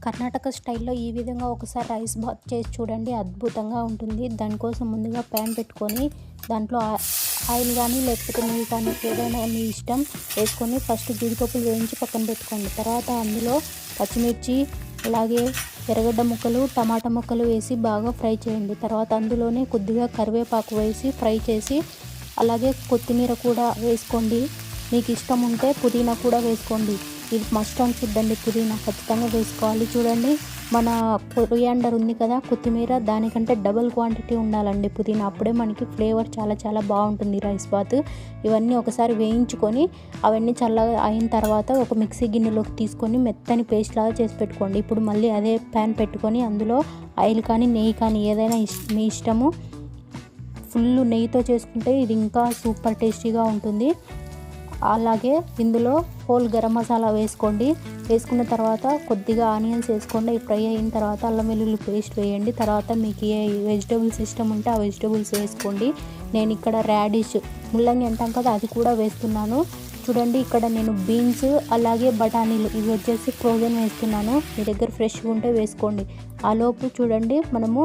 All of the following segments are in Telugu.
కర్ణాటక స్టైల్లో ఈ విధంగా ఒకసారి రైస్ బాత్ చేసి చూడండి, అద్భుతంగా ఉంటుంది. దానికోసం ముందుగా ప్యాన్ పెట్టుకొని దాంట్లో ఆయిల్ కానీ లేకపోతే నెయ్యి కానీ ఏదైనా మీ ఇష్టం వేసుకొని ఫస్ట్ జీడిపప్పులు వేయించి పక్కన పెట్టుకోండి. తర్వాత అందులో పచ్చిమిర్చి అలాగే ఎర్రగడ్డ ముక్కలు టమాటా ముక్కలు వేసి బాగా ఫ్రై చేయండి. తర్వాత అందులోనే కొద్దిగా కరివేపాకు వేసి ఫ్రై చేసి అలాగే కొత్తిమీర కూడా వేసుకోండి. మీకు ఇష్టం ఉంటే పుదీనా కూడా వేసుకోండి. ఇది మస్ట్ అండ్ షుడ్ అండి, పుదీనా ఖచ్చితంగా వేసుకోవాలి. చూడండి, మన కొరియాండర్ ఉంది కదా, కొత్తిమీర, దానికంటే డబుల్ క్వాంటిటీ ఉండాలండి పుదీనా. అప్పుడే మనకి ఫ్లేవర్ చాలా చాలా బాగుంటుంది రైస్ బాత్. ఇవన్నీ ఒకసారి వేయించుకొని అవన్నీ చల్లగా అయిన తర్వాత ఒక మిక్సీ గిన్నెలోకి తీసుకొని మెత్తని పేస్ట్ లాగా చేసి పెట్టుకోండి. ఇప్పుడు మళ్ళీ అదే ప్యాన్ పెట్టుకొని అందులో ఆయిల్ కానీ నెయ్యి కానీ ఏదైనా మీ ఇష్టము. ఫుల్ నెయ్యితో చేసుకుంటే ఇది ఇంకా సూపర్ టేస్టీగా ఉంటుంది. అలాగే ఇందులో హోల్ గరం మసాలా వేసుకోండి. వేసుకున్న తర్వాత కొద్దిగా ఆనియన్స్ వేసుకోండి. ఫ్రై అయిన తర్వాత అల్లం వెల్లుల్లి పేస్ట్ వేయండి. తర్వాత మీకు ఏ వెజిటబుల్స్ ఇష్టం ఉంటే ఆ వెజిటబుల్స్ వేసుకోండి. నేను ఇక్కడ రాడిష్, ముల్లంగి అంటాం కదా, అది కూడా వేస్తున్నాను. చూడండి, ఇక్కడ నేను బీన్స్ అలాగే బఠానీలు ఇవి వచ్చేసి ఫ్రోజన్ వేస్తున్నాను. మీ దగ్గర ఫ్రెష్గా ఉంటే వేసుకోండి. ఆలోపు చూడండి, మనము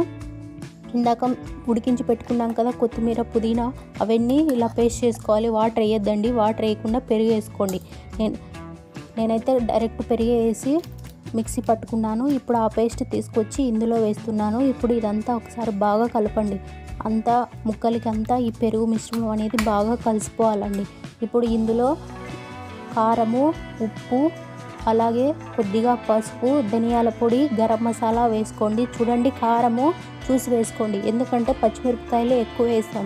ఇందాక ఉడికించి పెట్టుకున్నాం కదా కొత్తిమీర పుదీనా, అవన్నీ ఇలా పేస్ట్ చేసుకోవాలి. వాటర్ వేయద్దండి, వాటర్ వేయకుండా పెరుగు వేసుకోండి. నేనైతే డైరెక్ట్ పెరుగు వేసి మిక్సీ పట్టుకున్నాను. ఇప్పుడు ఆ పేస్ట్ తీసుకొచ్చి ఇందులో వేస్తున్నాను. ఇప్పుడు ఇదంతా ఒకసారి బాగా కలపండి. అంతా ముక్కలకి అంతా ఈ పెరుగు మిశ్రమం అనేది బాగా కలిసిపోవాలండి. ఇప్పుడు ఇందులో కారము, ఉప్పు అలాగే కొద్దిగా పసుపు, ధనియాల పొడి, గరం మసాలా వేసుకోండి. చూడండి, కారము చూసి వేసుకోండి, ఎందుకంటే పచ్చిమిరపకాయలు ఎక్కువ వేస్తాం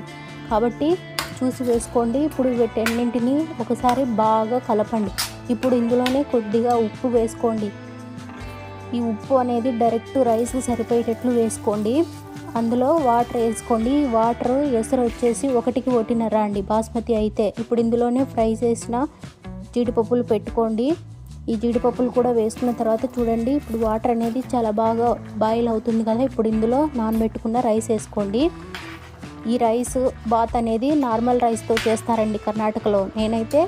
కాబట్టి చూసి వేసుకోండి. ఇప్పుడు వీటన్నింటినీ ఒకసారి బాగా కలపండి. ఇప్పుడు ఇందులోనే కొద్దిగా ఉప్పు వేసుకోండి. ఈ ఉప్పు అనేది డైరెక్ట్ రైస్ సరిపోయేటట్లు వేసుకోండి. అందులో వాటర్ వేసుకోండి. వాటర్ ఎసరు వచ్చేసి 1:1.5 అండి బాస్మతి అయితే. ఇప్పుడు ఇందులోనే ఫ్రై చేసిన జీడిపప్పులు పెట్టుకోండి. ఈ జీడిపప్పులు కూడా వేసుకున్న తర్వాత చూడండి, ఇప్పుడు వాటర్ అనేది చాలా బాగా బాయిల్ అవుతుంది కదా. ఇప్పుడు ఇందులో నానబెట్టుకున్న రైస్ వేసుకోండి. ఈ రైస్ బాత్ అనేది నార్మల్ రైస్తో చేస్తారండి కర్ణాటకలో. నేనైతే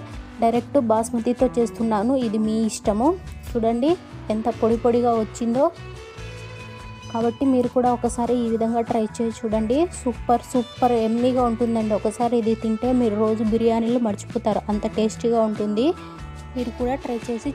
డైరెక్ట్ బాస్మతితో చేస్తున్నాను, ఇది మీ ఇష్టము. చూడండి ఎంత పొడి పొడిగా వచ్చిందో. కాబట్టి మీరు కూడా ఒకసారి ఈ విధంగా ట్రై చేసి చూడండి. సూపర్ సూపర్ ఎమ్మీగా ఉంటుందండి. ఒకసారి ఇది తింటే మీరు రోజు బిర్యానీలు మర్చిపోతారు, అంత టేస్టీగా ఉంటుంది. మీరు కూడా ట్రై చేసి